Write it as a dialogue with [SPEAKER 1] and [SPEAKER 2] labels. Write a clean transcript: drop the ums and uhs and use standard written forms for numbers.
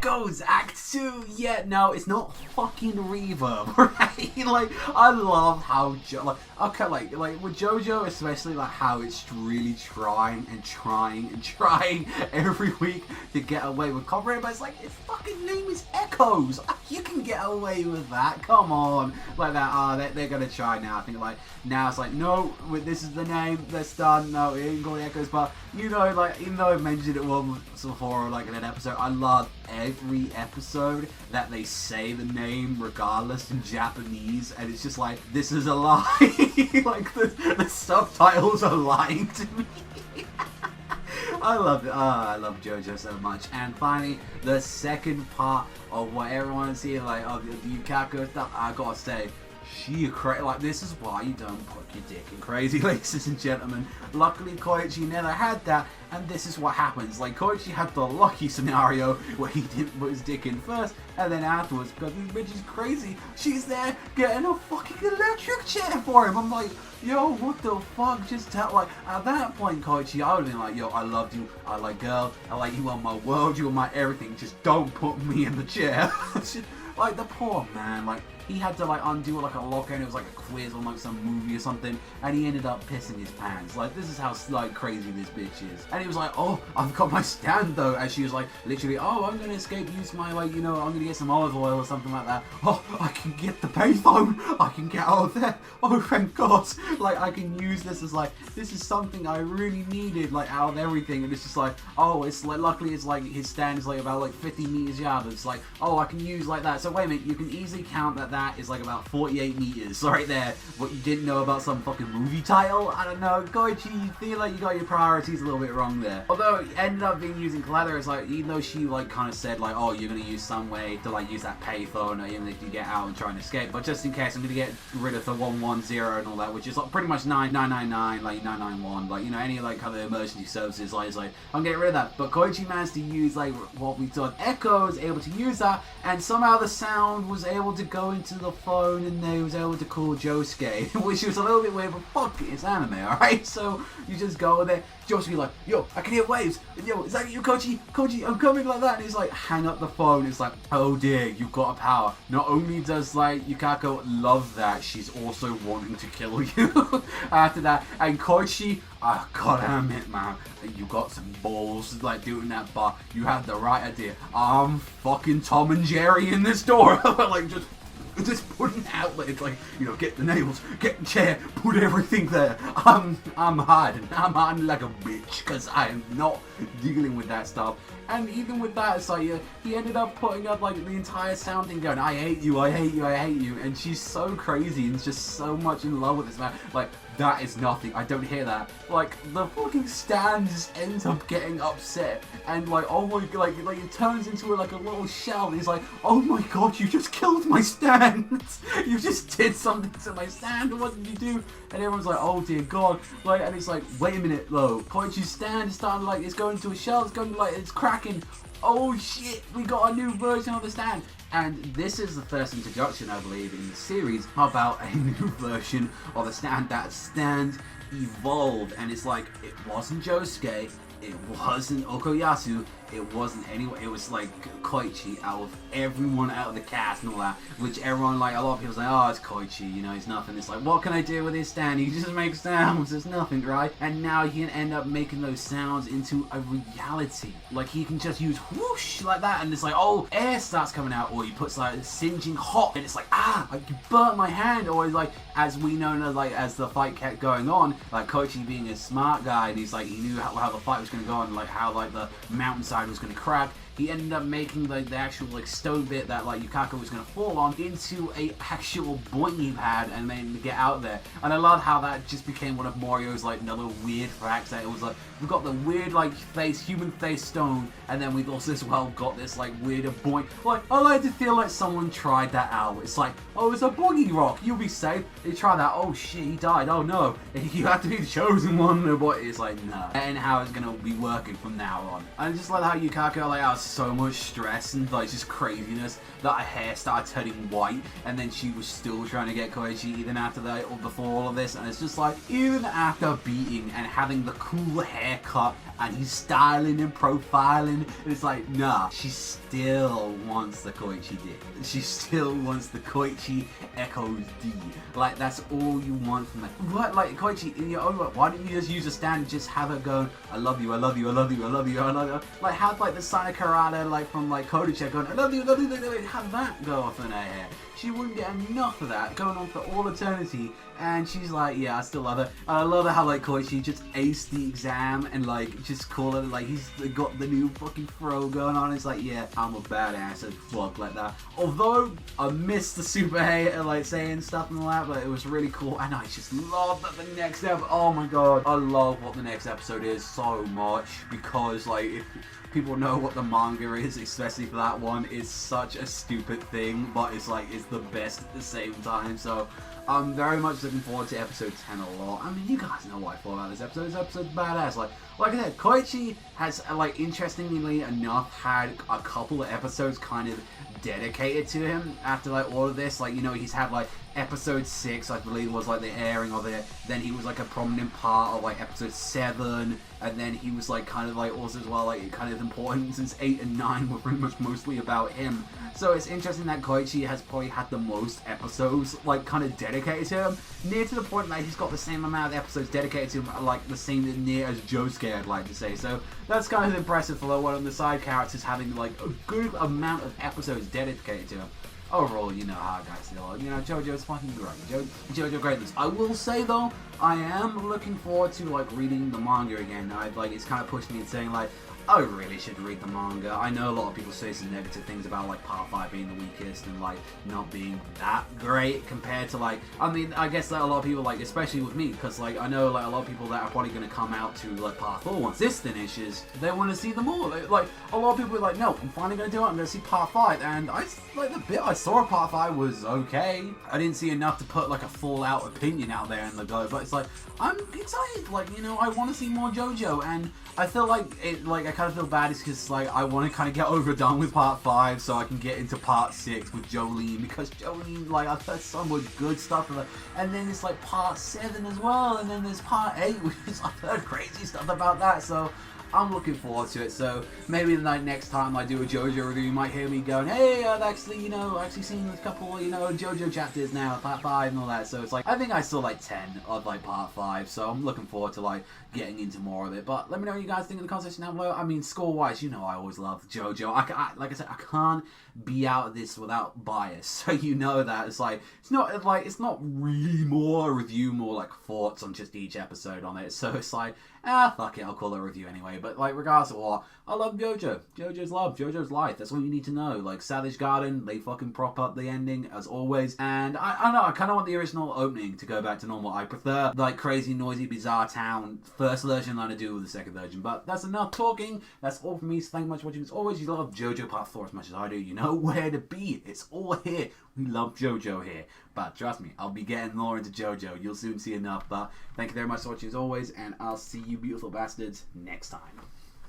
[SPEAKER 1] JOJO'S Act 2. Yeah, no, it's not fucking Reverb, right? Like, I love how okay, like with JoJo, especially like how it's really trying every week to get away with copyright, but it's like its fucking name is Echoes. You can get away with that. Come on, like that. They're gonna try now. I think like now it's like no, this is the name. That's done. No, it ain't called Echoes. But you know, like even though I mentioned it once before, like in an episode, I love every episode that they say the name regardless in Japanese, and it's just like this is a lie. Like the subtitles are lying to me. I love it. I love JoJo so much. And finally, the second part of what everyone is here, like of the Yukako stuff, I gotta say, she crazy. Like, this is why you don't put your dick in crazy, ladies and gentlemen. Luckily, Koichi never had that, and this is what happens. Like, Koichi had the lucky scenario where he didn't put his dick in first, and then afterwards, because this bitch is crazy, she's there getting a fucking electric chair for him. I'm like, yo, what the fuck? Just tell, like, at that point, Koichi, I would have been like, yo, I loved you, I like girl, I like you on my world, you on my everything, just don't put me in the chair. Like, the poor man, like, he had to like undo like a locker, and it was like a quiz on like some movie or something, and he ended up pissing his pants. Like, this is how like crazy this bitch is. And he was like, oh, I've got my stand though, and she was like literally, oh, I'm gonna escape, use my like, you know, I'm gonna get some olive oil or something like that. Oh, I can get the payphone, I can get out of there. Oh, thank God. Like, I can use this as like, this is something I really needed, like out of everything. And it's just like, oh, it's like, luckily it's like his stand is like about like 50 meters yard. It's like, oh, I can use like that. So wait a minute, you can easily count that is like about 48 meters right there. What you didn't know about some fucking movie title? I don't know. Koichi, you feel like you got your priorities a little bit wrong there. Although it ended up being using Clover, it's like, even though she like kind of said like, oh, you're gonna use some way to like use that payphone, or even if you get out and try and escape, but just in case, I'm gonna get rid of the 110 and all that, which is like pretty much 999, like 991, like, you know, any like kind of emergency services. Like, it's like, I'm getting rid of that. But Koichi managed to use like what we thought Echoes, able to use that, and somehow the sound was able to go into the phone, and they was able to call Josuke, which was a little bit weird, but fuck it, it's anime, alright? So you just go there, Josuke like, yo, I can hear waves, yo, is that you, Koichi? Koichi, I'm coming, like that, and he's like, hang up the phone. It's like, oh dear, you've got a power. Not only does like Yukako love that, she's also wanting to kill you after that. And Koichi, I gotta admit, man, you got some balls like doing that, but you had the right idea. I'm fucking Tom and Jerry in this door. Like, just putting out, like, you know, get the nails, get the chair, put everything there. I'm hiding like a bitch, because I am not dealing with that stuff. And even with that, it's like, he ended up putting up like the entire sound thing going, I hate you, I hate you, I hate you. And she's so crazy and just so much in love with this man. Like, that is nothing, I don't hear that. Like, the fucking stand just ends up getting upset, and like, oh my god, like it turns into like a little shell, and he's like, oh my god, you just killed my stand. You just did something to my stand, what did you do? And everyone's like, oh dear god. Like, and it's like, wait a minute though, Koichi's stand is starting like, it's going to a shell, it's going to like, it's cracking. Oh shit, we got a new version of the stand. And this is the first introduction, I believe, in the series about a new version of the stand. That stand evolved, and it's like, it wasn't Josuke, it wasn't Okoyasu, it wasn't anyone, it was like Koichi, out of everyone out of the cast and all that, which everyone, like, a lot of people say, oh, it's Koichi, you know, he's nothing. It's like, what can I do with his stand? He just makes sounds, there's nothing, right? And now he can end up making those sounds into a reality. Like, he can just use whoosh like that, and it's like, oh, air starts coming out, or he puts like singeing hot, and it's like, ah, like, you burnt my hand, or like, as we know, like, as the fight kept going on, like, Koichi being a smart guy, and he's like, he knew how the fight was going to go on, like, how like the mountainside was going to crack. He ended up making like the actual like stone bit that like Yukako was going to fall on into a actual boingy pad, and then get out there. And I love how that just became one of Mario's like another weird facts, that it was like, we've got the weird like face, human face stone, and then we've also as well got this like weirder boing. Like, I like to feel like someone tried that out. It's like, oh, it's a boingy rock, you'll be safe. They try that, oh shit, he died, oh no, you have to be the chosen one. But it's like, no. And how it's going to be working from now on. I just like how Yukako, like, I was so much stress and like just craziness that her hair started turning white, and then she was still trying to get Koichi even after that or before all of this. And it's just like, even after beating and having the cool haircut and he's styling and profiling, it's like, nah, she still wants the Koichi D. She still wants the Koichi Echoes D. Like, that's all you want from that. What, like, Koichi, in your own way, why don't you just use a stand and just have her go, I love you, I love you, I love you, I love you, I love you. Like, have like the sign of karate, like from like Koutetsujou going, I love you, I love you, I love you. Have that go off in her hair. She wouldn't get enough of that going on for all eternity, and she's like, yeah, I still love her. I love how like Koichi just aced the exam and like just call it like he's got the new fucking throw going on. It's like, yeah, I'm a badass as fuck like that. Although I missed the super hater like saying stuff and all that, but it was really cool, and I just love that the next episode. Oh my god, I love what the next episode is so much, because like if people know what the manga is, especially for that one, it's such a stupid thing, but it's like, it's the best at the same time. So I'm very much looking forward to episode 10 a lot. I mean, you guys know what I thought about this episode. This episode's badass. Like I said, Koichi has, like, interestingly enough, had a couple of episodes kind of dedicated to him after like all of this. Like, you know, he's had like episode 6, I believe, was like the airing of it. Then he was like a prominent part of like episode 7, and then he was like kind of like also as well like kind of important since 8 and 9 were pretty much mostly about him. So it's interesting that Koichi has probably had the most episodes like kind of dedicated to him, near to the point that he's got the same amount of episodes dedicated to him, like the same near as Josuke, I'd like to say. So that's kind of impressive for one of the side characters having like a good amount of episodes dedicated to him. Overall, you know how guys feel. You know, JoJo's fucking great. JoJo greatness. I will say though, I am looking forward to like reading the manga again. It's kind of pushed me and saying like, I really should read the manga. I know a lot of people say some negative things about like Part 5 being the weakest and like not being that great compared to like, I mean, I guess that a lot of people like, especially with me, because like I know like a lot of people that are probably going to come out to like Part 4 once this finishes, they want to see them all. Like a lot of people are like, no, I'm finally going to do it, I'm going to see Part 5, and I like the bit I saw of Part 5 was okay. I didn't see enough to put like a full out opinion out there in the go, but it's like, I'm excited, like, you know, I want to see more JoJo, and I feel like it, like, I kind of feel bad is because, like, I want to kind of get overdone with Part 5 so I can get into Part 6 with Jolene, because Jolene, like, I've heard so much good stuff of it, and then it's, like, Part 7 as well, and then there's Part 8, which is, I've heard crazy stuff about that, so I'm looking forward to it. So maybe like next time I do a JoJo review, you might hear me going, hey, I've actually, you know, seen a couple, you know, JoJo chapters now, Part 5 and all that. So it's like, I think I saw like 10 of like Part 5, so I'm looking forward to like getting into more of it. But let me know what you guys think in the comment section down below. I mean, score-wise, you know I always love JoJo. Like I said, I can't be out of this without bias, so you know that. It's like, it's not really more a review, more like thoughts on just each episode on it. So it's like, fuck it, I'll call it a review anyway. But like, regardless of what, I love JoJo. JoJo's love, JoJo's life. That's all you need to know. Like, Savage Garden, they fucking prop up the ending as always. And I don't know, I kind of want the original opening to go back to normal. I prefer like crazy, noisy, bizarre town first version than I do with the second version. But that's enough talking. That's all from me. So thank you much for watching. As always, you love JoJo Part 4 as much as I do. You know where to be. It's all here. We love JoJo here. But trust me, I'll be getting more into JoJo. You'll soon see enough. But thank you very much for watching as always, and I'll see you beautiful bastards next time.